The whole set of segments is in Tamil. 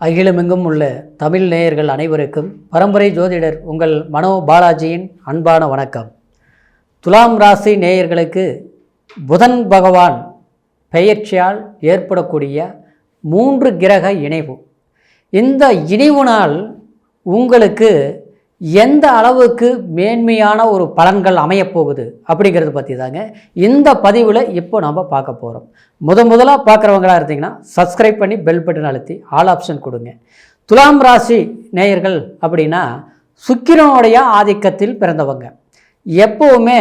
அகிலமெங்கும் உள்ள தமிழ் நேயர்கள் அனைவருக்கும் பரம்பரை ஜோதிடர் உங்கள் மனோ பாலாஜியின் அன்பான வணக்கம். துலாம் ராசி நேயர்களுக்கு புதன் பகவான் பெயர்ச்சியால் ஏற்படக்கூடிய 3 கிரக இணைவு. இந்த இணைவுனால் உங்களுக்கு எந்த அளவுக்கு மேன்மையான ஒரு பலன்கள் அமையப்போகுது அப்படிங்கிறது பற்றி தாங்க இந்த பதிவில் இப்போ நம்ம பார்க்க போகிறோம். முதலாக பார்க்குறவங்களா இருந்தீங்கன்னா சப்ஸ்கிரைப் பண்ணி பெல் பட்டன் அழுத்தி ஆல் ஆப்ஷன் கொடுங்க. துலாம் ராசி நேயர்கள் அப்படின்னா சுக்கிரனுடைய ஆதிக்கத்தில் பிறந்தவங்க. எப்போவுமே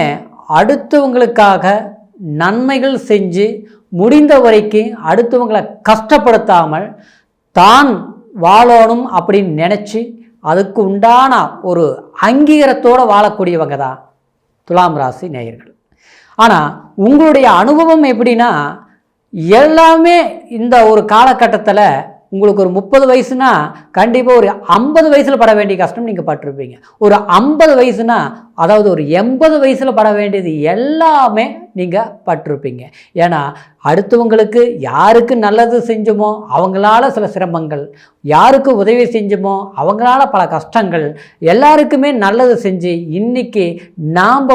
அடுத்தவங்களுக்காக நன்மைகள் செஞ்சு முடிந்த வரைக்கும் அடுத்தவங்களை கஷ்டப்படுத்தாமல் தான் வாழணும் அப்படின்னு நினச்சி அதுக்கு உண்டான ஒரு அங்கீகாரத்தோடு வாழக்கூடியவங்க தான் துலாம் ராசி நேயர்கள். ஆனால் உங்களுடைய அனுபவம் எப்படின்னா, எல்லாமே இந்த ஒரு காலகட்டத்தில் உங்களுக்கு ஒரு 30 வயசுனா கண்டிப்பாக ஒரு 50 வயசில் பட வேண்டிய கஷ்டம் நீங்கள் பட்டிருப்பீங்க. ஒரு 50 வயசுனா அதாவது ஒரு 80 வயசில் பட வேண்டியது எல்லாமே நீங்கள் பட்டிருப்பீங்க. ஏன்னா அடுத்தவங்களுக்கு யாருக்கு நல்லது செஞ்சோமோ அவங்களால சில சிரமங்கள், யாருக்கு உதவி செஞ்சோமோ அவங்களால பல கஷ்டங்கள், எல்லாருக்குமே நல்லது செஞ்சு இன்றைக்கி நாம்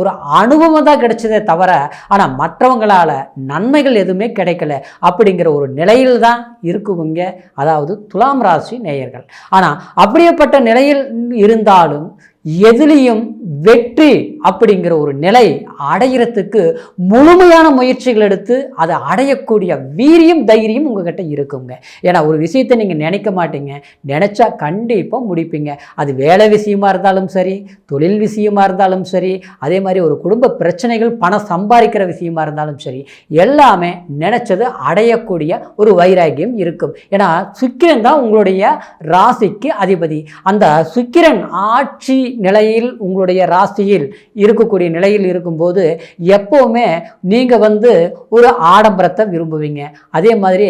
ஒரு அனுபவம் தான் கிடைச்சதே தவிர ஆனால் மற்றவங்களால் நன்மைகள் எதுவுமே கிடைக்கல அப்படிங்கிற ஒரு நிலையில் தான் இருக்குவங்க, அதாவது துலாம் ராசி நேயர்கள். ஆனால் அப்படியேப்பட்ட நிலையில் இருந்தாலும் எதிலையும் வெற்றி அப்படிங்கிற ஒரு நிலை அடைகிறதுக்கு முழுமையான முயற்சிகள் எடுத்து அதை அடையக்கூடிய வீரியம் தைரியம் உங்ககிட்ட இருக்குங்க. ஏன்னா ஒரு விஷயத்தை நீங்கள் நினைக்க மாட்டீங்க, நினச்சா கண்டிப்பாக முடிப்பீங்க. அது வேலை விஷயமா இருந்தாலும் சரி, தொழில் விஷயமா இருந்தாலும் சரி, அதே மாதிரி ஒரு குடும்ப பிரச்சனைகள் பணம் சம்பாதிக்கிற விஷயமா இருந்தாலும் சரி, எல்லாமே நினச்சது அடையக்கூடிய ஒரு வைராக்கியம் இருக்கும். ஏன்னா சுக்கிரன் தான் உங்களுடைய ராசிக்கு அதிபதி. அந்த சுக்கிரன் ஆட்சி நிலையில் உங்களுடைய ராசியில் இருக்கக்கூடிய நிலையில் இருக்கும்போது எப்போவுமே நீங்கள் ஒரு ஆடம்பரத்தை விரும்புவீங்க. அதே மாதிரி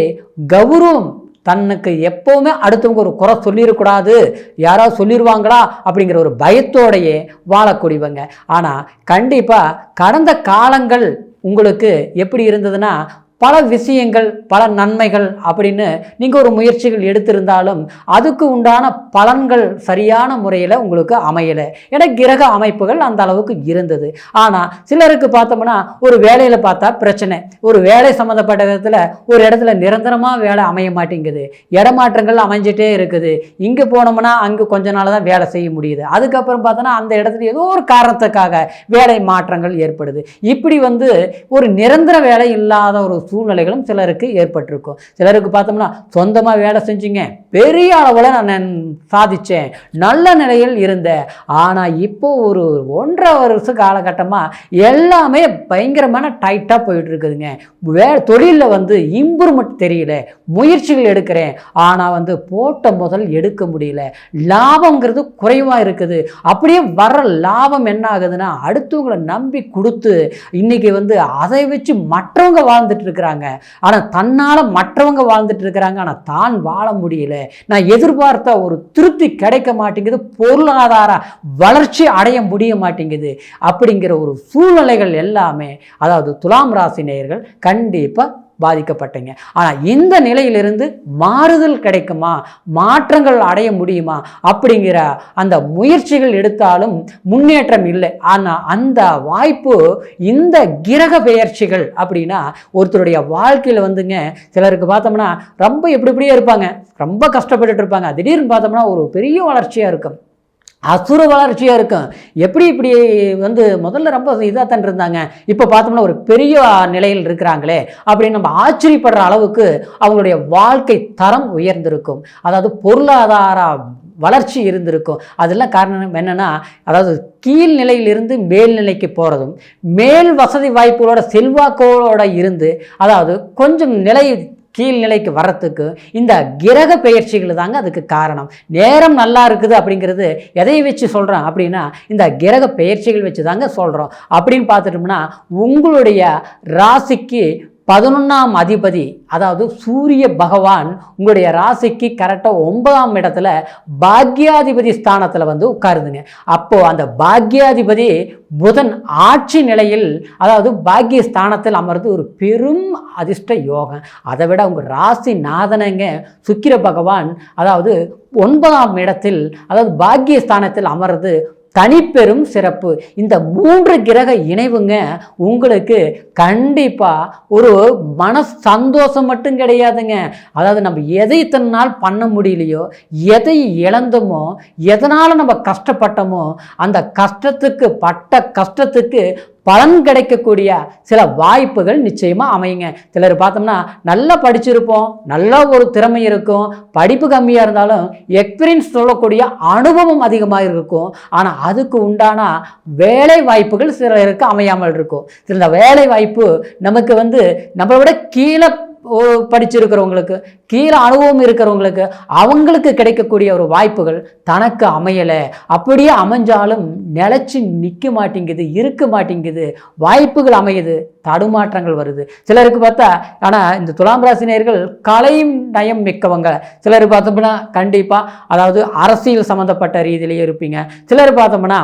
கௌரவம், தன்னுக்கு எப்போவுமே அடுத்தவங்க ஒரு குறை சொல்லிடக்கூடாது, யாராவது சொல்லிடுவாங்களா அப்படிங்கிற ஒரு பயத்தோடையே வாழக்கூடியவங்க. ஆனால் கண்டிப்பாக கடந்த காலங்கள் உங்களுக்கு எப்படி இருந்ததுன்னா, பல விஷயங்கள் பல நன்மைகள் அப்படின்னு நீங்கள் ஒரு முயற்சிகள் எடுத்திருந்தாலும் அதுக்கு உண்டான பலன்கள் சரியான முறையில் உங்களுக்கு அமையலை. ஏன்னா கிரக அமைப்புகள் அந்த அளவுக்கு இருந்தது. ஆனால் சிலருக்கு பார்த்தோம்னா ஒரு வேலையில் பார்த்தா பிரச்சனை, ஒரு வேலை சம்மந்தப்பட்ட விதத்தில் ஒரு இடத்துல நிரந்தரமாக வேலை அமைய மாட்டேங்குது, இடமாற்றங்கள் அமைஞ்சிட்டே இருக்குது. இங்கே போனோம்னா அங்கே கொஞ்ச நாள் தான் வேலை செய்ய முடியுது, அதுக்கப்புறம் பார்த்தோன்னா அந்த இடத்துல ஏதோ ஒரு காரணத்துக்காக வேலை மாற்றங்கள் ஏற்படுது. இப்படி ஒரு நிரந்தர வேலை இல்லாத ஒரு சூழ்நிலைகளும் சிலருக்கு ஏற்பட்டிருக்கும். சிலருக்கு பார்த்தோம்னா சொந்தமாக வேலை செஞ்சுங்க, பெரிய அளவில் நான் சாதித்தேன், நல்ல நிலையில் இருந்தேன். ஆனால் இப்போ ஒரு 1.5 வருஷ காலகட்டமாக எல்லாமே பயங்கரமான டைட்டாக போயிட்டு இருக்குதுங்க. தொழிலில் இம்ப்ரூவ்மெண்ட் தெரியல, முயற்சிகள் எடுக்கிறேன் ஆனால் போட்ட முதல் எடுக்க முடியல, லாபங்கிறது குறைவாக இருக்குது. அப்படியே வர்ற லாபம் என்ன ஆகுதுன்னா அடுத்தவங்களை நம்பி கொடுத்து இன்னைக்கு அதை வச்சு மற்றவங்க வாழ்ந்துட்டு இருக்கிறாங்க. ஆனால் தன்னால் மற்றவங்க வாழ்ந்துட்டு இருக்கிறாங்க, ஆனால் தான் வாழ முடியல. நான் எதிர்பார்த்த ஒரு திருப்தி கிடைக்க மாட்டேங்குது, பொருளாதார வளர்ச்சி அடைய முடிய மாட்டேங்குது. அப்படிங்கிற ஒரு சூழ்நிலைகள் எல்லாமே அதாவது துலாம் ராசி நேயர்கள் கண்டிப்பாக பாதிக்கப்பட்டீங்க. ஆனால் இந்த நிலையிலிருந்து மாறுதல் கிடைக்குமா, மாற்றங்கள் அடைய முடியுமா அப்படிங்கிற அந்த முயற்சிகள் எடுத்தாலும் முன்னேற்றம் இல்லை. ஆனால் அந்த வாய்ப்பு இந்த கிரக பெயர்ச்சிகள் அப்படின்னா ஒருத்தருடைய வாழ்க்கையில் சிலருக்கு பார்த்தோம்னா ரொம்ப எப்படியே இருப்பாங்க, ரொம்ப கஷ்டப்பட்டுட்டு இருப்பாங்க. திடீர்னு பார்த்தோம்னா ஒரு பெரிய வளர்ச்சியாக இருக்கும், அசுர வளர்ச்சியாக இருக்கும். எப்படி இப்படி முதல்ல ரொம்ப இதாக தான் இருந்தாங்க, இப்போ பார்த்தோம்னா ஒரு பெரிய நிலையில் இருக்கிறாங்களே அப்படின்னு நம்ம ஆச்சரியப்படுற அளவுக்கு அவங்களுடைய வாழ்க்கை தரம் உயர்ந்திருக்கும். அதாவது பொருளாதார வளர்ச்சி இருந்திருக்கும். அதெல்லாம் காரணம் என்னென்னா, அதாவது கீழ்நிலையிலிருந்து மேல்நிலைக்கு போகிறதும், மேல் வசதி வாய்ப்புகளோட செல்வாக்கோட இருந்து அதாவது கொஞ்சம் நிலை கீழ்நிலைக்கு வர்றதுக்கு இந்த கிரக பெயர்ச்சிகள் தாங்க அதுக்கு காரணம். நேரம் நல்லா இருக்குது அப்படிங்கிறது எதை வச்சு சொல்கிறோம் அப்படின்னா இந்த கிரக பெயர்ச்சிகள் வச்சு தாங்க சொல்கிறோம். அப்படின்னு பார்த்துட்டோம்னா உங்களுடைய ராசிக்கு 11ஆம் அதிபதி அதாவது சூரிய பகவான் உங்களுடைய ராசிக்கு கரெக்டாக 9ஆம் இடத்துல பாக்யாதிபதி ஸ்தானத்தில் வந்து உட்காருதுங்க. அப்போது அந்த பாக்யாதிபதி புதன் ஆட்சி நிலையில் அதாவது பாக்கிய ஸ்தானத்தில் அமர்ந்து ஒரு பெரும் அதிர்ஷ்ட யோகம். அதை விட உங்கள் ராசி நாதனங்க சுக்கிர பகவான் அதாவது 9ஆம் இடத்தில் அதாவது பாக்கிய ஸ்தானத்தில் அமர்ந்து தனிப்பெரும் சிறப்பு. இந்த 3 கிரக இணைவுங்க உங்களுக்கு கண்டிப்பாக ஒரு மன சந்தோஷம் மட்டும் கிடையாதுங்க. அதாவது நம்ம எதை இத்தனை நாள் பண்ண முடியலையோ, எதை இழந்தோமோ, எதனால் நம்ம கஷ்டப்பட்டோமோ, அந்த கஷ்டத்துக்கு பட்ட கஷ்டத்துக்கு பலன் கிடைக்கக்கூடிய சில வாய்ப்புகள் நிச்சயமாக அமையுங்க. சிலர் பார்த்தோம்னா நல்லா படிச்சிருப்போம், நல்ல ஒரு திறமை இருக்கும், படிப்பு கம்மியாக இருந்தாலும் எக்ஸ்பீரியன்ஸ் சொல்லக்கூடிய அனுபவம் அதிகமாக இருக்கும். ஆனால் அதுக்கு உண்டான வேலை வாய்ப்புகள் சிலருக்கு அமையாமல் இருக்கும். இந்த வேலை வாய்ப்பு நமக்கு வந்து நம்மளை விட கீழே படிச்சிருக்கிறவங்களுக்கு, கீழே அனுபவம் இருக்கிறவங்களுக்கு, அவங்களுக்கு கிடைக்கக்கூடிய ஒரு வாய்ப்புகள் தனக்கு அமையலை. அப்படியே அமைஞ்சாலும் நிலச்சி நிற்க மாட்டேங்குது, இருக்க மாட்டேங்குது, வாய்ப்புகள் அமையுது, தடுமாற்றங்கள் வருது. சிலருக்கு பார்த்தா ஆனால் இந்த துலாம் ராசி நேயர்கள் கலை நயம் மிக்கவங்க. சிலர் பார்த்தோம்னா கண்டிப்பாக அதாவது அரசியல் சம்மந்தப்பட்ட ரீதியிலேயே இருப்பீங்க. சிலர் பார்த்தோம்னா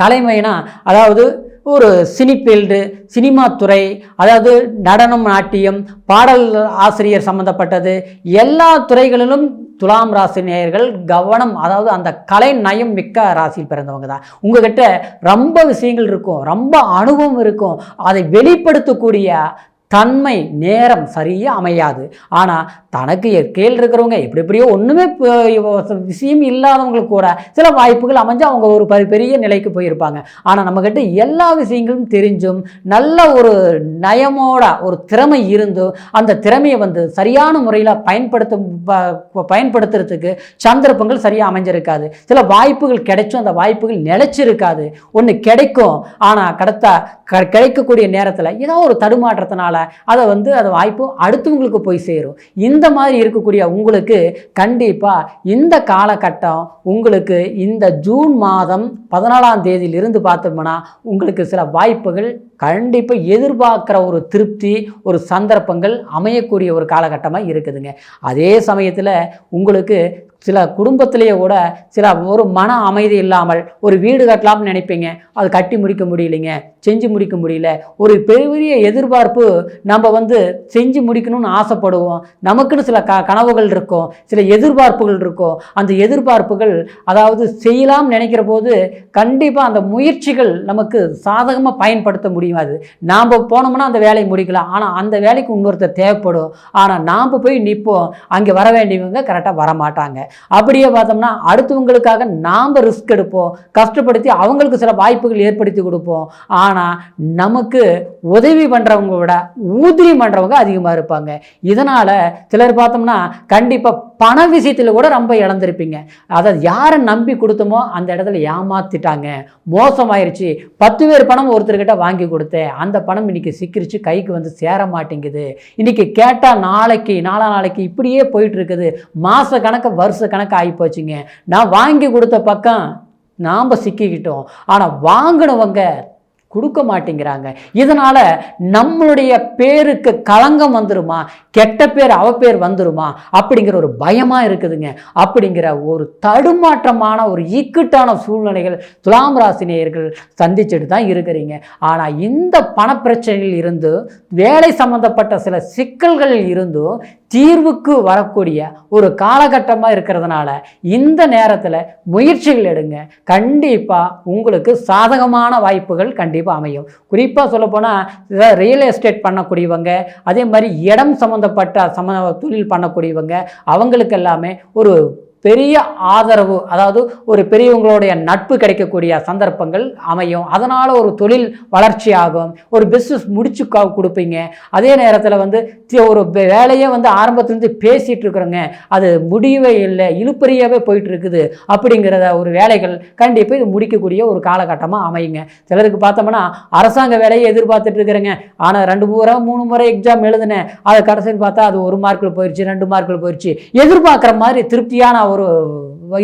கலைமைனா அதாவது ஒரு சினி ஃபீல்டு, சினிமா துறை, அதாவது நடனம், நாட்டியம், பாடல் ஆசிரியர் சம்மந்தப்பட்டது எல்லா துறைகளிலும் துலாம் ராசி நேயர்கள் கவனம், அதாவது அந்த கலை நயம் மிக்க ராசியில் பிறந்தவங்க தான். உங்ககிட்ட ரொம்ப விஷயங்கள் இருக்கும், ரொம்ப அனுபவம் இருக்கும், அதை வெளிப்படுத்தக்கூடிய தன்மை நேரம் சரியாக அமையாது. ஆனால் தனக்கு கீழ் இருக்கிறவங்க எப்படியோ ஒன்றுமே விஷயம் இல்லாதவங்களுக்கு கூட சில வாய்ப்புகள் அமைஞ்சு அவங்க ஒரு பெரிய நிலைக்கு போயிருப்பாங்க. ஆனால் நம்மக்கிட்ட எல்லா விஷயங்களும் தெரிஞ்சும் நல்ல ஒரு நயமோட ஒரு திறமை இருந்தும் அந்த திறமையை வந்து சரியான முறையில் பயன்படுத்துறதுக்கு சந்தர்ப்பங்கள் சரியாக அமைஞ்சிருக்காது. சில வாய்ப்புகள் கிடைச்சும் அந்த வாய்ப்புகள் நிலைச்சிருக்காது. ஒன்று கிடைக்கும், ஆனால் கிடைக்கக்கூடிய நேரத்தில் ஏதோ ஒரு தடுமாற்றத்தினால அதை வந்து அது வாய்ப்பு அடுத்தவங்களுக்கு போய் சேரும். இந்த மாதிரி இருக்கக்கூடிய உங்களுக்கு கண்டிப்பாக இந்த காலகட்டம் உங்களுக்கு இந்த ஜூன் மாதம் 14ஆம் தேதியிலிருந்து பார்த்தோம்னா உங்களுக்கு சில வாய்ப்புகள் கண்டிப்பாக எதிர்பார்க்குற ஒரு திருப்தி, ஒரு சந்தர்ப்பங்கள் அமையக்கூடிய ஒரு காலகட்டமாக இருக்குதுங்க. அதே சமயத்தில் உங்களுக்கு சில குடும்பத்திலேயே கூட சில ஒரு மன அமைதி இல்லாமல் ஒரு வீடு கட்டலாம்னு நினைப்பீங்க, அது கட்டி முடிக்க முடியலைங்க, செஞ்சு முடிக்க முடியல. ஒரு பெரிய எதிர்பார்ப்பு, நம்ம வந்து செஞ்சு முடிக்கணும்னு ஆசைப்படுவோம், நமக்குன்னு சில கனவுகள் இருக்கும், சில எதிர்பார்ப்புகள் இருக்கும். அந்த எதிர்பார்ப்புகள் அதாவது செய்யலாம்னு நினைக்கிற போது கண்டிப்பாக அந்த முயற்சிகள் நமக்கு சாதகமாக பயன்படுத்த முடியாது. நாம் போனோம்னா அந்த வேலையை முடிக்கலாம், ஆனால் அந்த வேலைக்கு இன்னொருத்தர் தேவைப்படும். ஆனால் நாம் போய் நிற்போம், அங்கே வர வேண்டியவங்க கரெக்டாக வரமாட்டாங்க. அப்படியே பார்த்தோம்னா அடுத்தவங்களுக்காக நாம் ரிஸ்க் எடுப்போம், கஷ்டப்படுத்தி அவங்களுக்கு சில வாய்ப்புகள் ஏற்படுத்தி கொடுப்போம். ஆனால் நமக்கு உதவி பண்ணுறவங்க விட ஊதிரி பண்ணுறவங்க அதிகமாக இருப்பாங்க. இதனால் சிலர் பார்த்தோம்னா கண்டிப்பாக பண விஷயத்தில் கூட ரொம்ப இழந்திருப்பீங்க. அதாவது யாரை நம்பி கொடுத்தோமோ அந்த இடத்துல ஏமாத்திட்டாங்க, மோசமாயிருச்சு. 10 பேர் பணம் ஒருத்தர்கிட்ட வாங்கி கொடுத்தேன், அந்த பணம் இன்னைக்கு சிக்கிரிச்சு கைக்கு வந்து சேர மாட்டேங்குது. இன்னைக்கு கேட்டால் நாளைக்கு நாளைக்கு இப்படியே போயிட்டு இருக்குது. மாத கணக்கு வருஷ கணக்கு ஆகி போச்சுங்க. நான் வாங்கி கொடுத்த பக்கம் நாம் சிக்கிக்கிட்டோம், ஆனால் வாங்கினவங்க கொடுக்க மாட்டேங்கிறாங்க. இதனால் நம்மளுடைய பேருக்கு களங்கம் வந்துருமா, கெட்ட பேர் அவ பேர் வந்துருமா அப்படிங்கிற ஒரு பயமாக இருக்குதுங்க. அப்படிங்கிற ஒரு தடுமாற்றமான ஒரு இக்கட்டான சூழ்நிலைகள் துலாம் ராசி நேயர்கள் சந்திச்சுட்டு தான் இருக்கிறீங்க. ஆனால் இந்த பணப்பிரச்சனையில் இருந்து, வேலை சம்பந்தப்பட்ட சில சிக்கல்களில் இருந்தும் தீர்வுக்கு வரக்கூடிய ஒரு காலகட்டமாக இருக்கிறதுனால இந்த நேரத்தில் முயற்சிகள் எடுங்க. கண்டிப்பாக உங்களுக்கு சாதகமான வாய்ப்புகள் கண்டிப்பாக அமையும். குறிப்பாக சொல்லப்போனால் ரியல் எஸ்டேட் பண்ணக்கூடியவங்க, அதே மாதிரி இடம் சம்மந்தப்பட்ட தொழில் பண்ணக்கூடியவங்க, அவங்களுக்கு எல்லாமே ஒரு பெரிய ஆதரவு, அதாவது ஒரு பெரியவங்களுடைய நட்பு கிடைக்கக்கூடிய சந்தர்ப்பங்கள் அமையும். அதனால் ஒரு தொழில் வளர்ச்சி ஆகும், ஒரு பிஸ்னஸ் முடிச்சு கொடுப்பீங்க. அதே நேரத்தில் வந்து ஒரு வேலையே வந்து ஆரம்பத்துலேருந்து பேசிகிட்டு இருக்கிறோங்க, அது முடியவே இல்லை, இழுப்பறியாகவே போயிட்டு இருக்குது அப்படிங்கிறத ஒரு வேலைகள் கண்டிப்பாக இது முடிக்கக்கூடிய ஒரு காலகட்டமாக அமையுங்க. சிலருக்கு பார்த்தோம்னா அரசாங்க வேலையை எதிர்பார்த்துட்டு இருக்கிறேங்க, ஆனால் 2 முறை 3 முறை எக்ஸாம் எழுதுனேன், அதை கடைசியில் பார்த்தா அது 1 மார்க்கில் போயிடுச்சு, 2 மார்க்கில் போயிடுச்சு. எதிர்பார்க்குற மாதிரி திருப்தியான ஒரு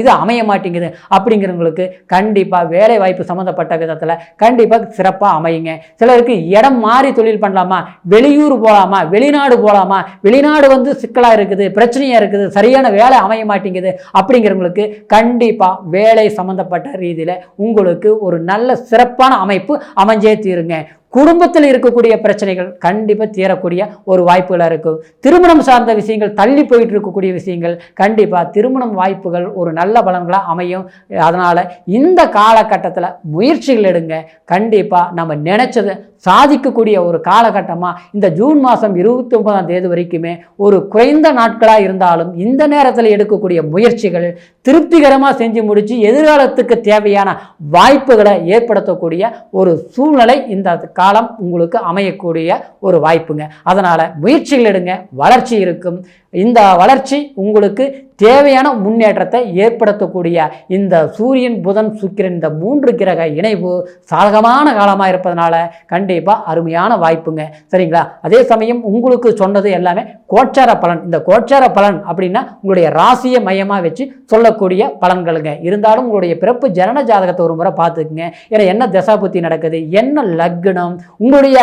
இது அமைய மாட்டேங்குது அப்படிங்கிறவங்களுக்கு கண்டிப்பாக வேலை வாய்ப்பு சம்மந்தப்பட்ட விதத்தில் கண்டிப்பாக சிறப்பாக அமையுங்க. சிலருக்கு இடம் மாறி தொழில் பண்ணலாமா, வெளியூர் போகலாமா, வெளிநாடு போகலாமா, வெளிநாடு சிக்கலாக இருக்குது, பிரச்சனையாக இருக்குது, சரியான வேலை அமைய மாட்டேங்குது அப்படிங்கிறவங்களுக்கு கண்டிப்பாக வேலை சம்மந்தப்பட்ட ரீதியில் உங்களுக்கு ஒரு நல்ல சிறப்பான அமைப்பு அமைஞ்சே தீருங்க. குடும்பத்தில் இருக்கக்கூடிய பிரச்சனைகள் கண்டிப்பாக தீரக்கூடிய ஒரு வாய்ப்புகளாக இருக்கும். திருமணம் சார்ந்த விஷயங்கள் தள்ளி போயிட்டு இருக்கக்கூடிய விஷயங்கள் கண்டிப்பாக திருமணம் வாய்ப்புகள் ஒரு நல்ல பலன்களாக அமையும். அதனால் இந்த காலகட்டத்தில் முயற்சிகள் எடுங்க. கண்டிப்பாக நம்ம நினச்சதை சாதிக்கக்கூடிய ஒரு காலகட்டமாக இந்த ஜூன் மாதம் 29ஆம் தேதி வரைக்குமே ஒரு குறைந்த நாட்களாக இருந்தாலும் இந்த நேரத்தில் எடுக்கக்கூடிய முயற்சிகள் திருப்திகரமாக செஞ்சு முடித்து எதிர்காலத்துக்கு தேவையான வாய்ப்புகளை ஏற்படுத்தக்கூடிய ஒரு சூழ்நிலை இந்த காலம் உங்களுக்கு அமையக்கூடிய ஒரு வாய்ப்புங்க. அதனால் முயற்சிகள் எடுங்க, வளர்ச்சி இருக்கும். இந்த வளர்ச்சி உங்களுக்கு தேவையான முன்னேற்றத்தை ஏற்படுத்தக்கூடிய இந்த சூரியன் புதன் சுக்கிரன் இந்த 3 கிரக இணைவு சாதகமான காலமாக இருப்பதனால கண்டிப்பாக அருமையான வாய்ப்புங்க. சரிங்களா? அதே சமயம் உங்களுக்கு சொன்னது எல்லாமே கோச்சார பலன். இந்த கோச்சார பலன் அப்படின்னா உங்களுடைய ராசியை மையமாக வச்சு சொல்லக்கூடிய பலன்களுங்க. இருந்தாலும் உங்களுடைய பிறப்பு ஜனன ஜாதகத்தை ஒரு முறை பார்த்துக்குங்க. ஏன்னா என்ன தசாபுத்தி நடக்குது, என்ன லக்னம், உங்களுடைய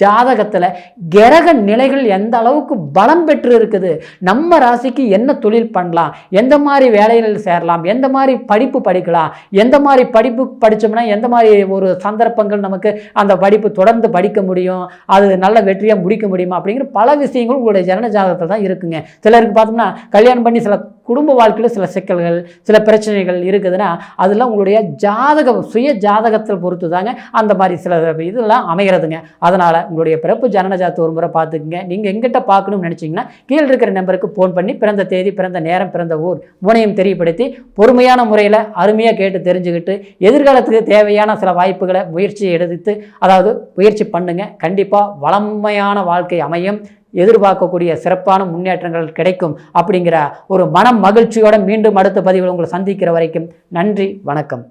ஜாதகத்தில் கிரக நிலைகள் எந்த அளவுக்கு பலம் பெற்று இருக்குது, நம்ம ராசிக்கு என்ன தொழில் பண்ணலாம், எந்த மாதிரி வேலைகளில் சேரலாம், எந்த மாதிரி படிப்பு படிக்கலாம், எந்த மாதிரி படிப்பு படித்தோம்னா எந்த மாதிரி ஒரு சந்தர்ப்பங்கள் நமக்கு அந்த படிப்பு தொடர்ந்து படிக்க முடியும், அது நல்ல வெற்றியாக முடிக்க முடியுமா அப்படிங்கிற பல விஷயங்கள் உங்களுடைய ஜனன ஜாதகத்தில் தான் இருக்குங்க. சிலருக்கு பார்த்தோம்னா கல்யாணம் பண்ணி சில குடும்ப வாழ்க்கையில் சில சிக்கல்கள் சில பிரச்சனைகள் இருக்குதுன்னா அதெல்லாம் உங்களுடைய ஜாதகம் சுய ஜாதகத்தில் பொறுத்து தாங்க அந்த மாதிரி சில இதெல்லாம் அமைகிறதுங்க. அதனால் உங்களுடைய பிறப்பு ஜனன ஜாதகத்தை ஒரு முறை பார்த்துக்குங்க. நீங்கள் எங்கிட்ட பார்க்கணும்னு நினச்சிங்கன்னா கீழே இருக்கிற நம்பருக்கு ஃபோன் பண்ணி பிறந்த தேதி, பிறந்த நேரம், பிறந்த ஊர் 3ஐயும் தெரியப்படுத்தி பொறுமையான முறையில் அருமையாக கேட்டு தெரிஞ்சுக்கிட்டு எதிர்காலத்துக்கு தேவையான சில வாய்ப்புகளை முயற்சியை எடுத்து அதாவது முயற்சி பண்ணுங்கள். கண்டிப்பாக வளமையான வாழ்க்கை அமையும். எதிர்பார்க்கக்கூடிய சிறப்பான முன்னேற்றங்கள் கிடைக்கும் அப்படிங்கிற ஒரு மன மகிழ்ச்சியோடு மீண்டும் அடுத்த பதிவில் உங்களை சந்திக்கிற வரைக்கும் நன்றி, வணக்கம்.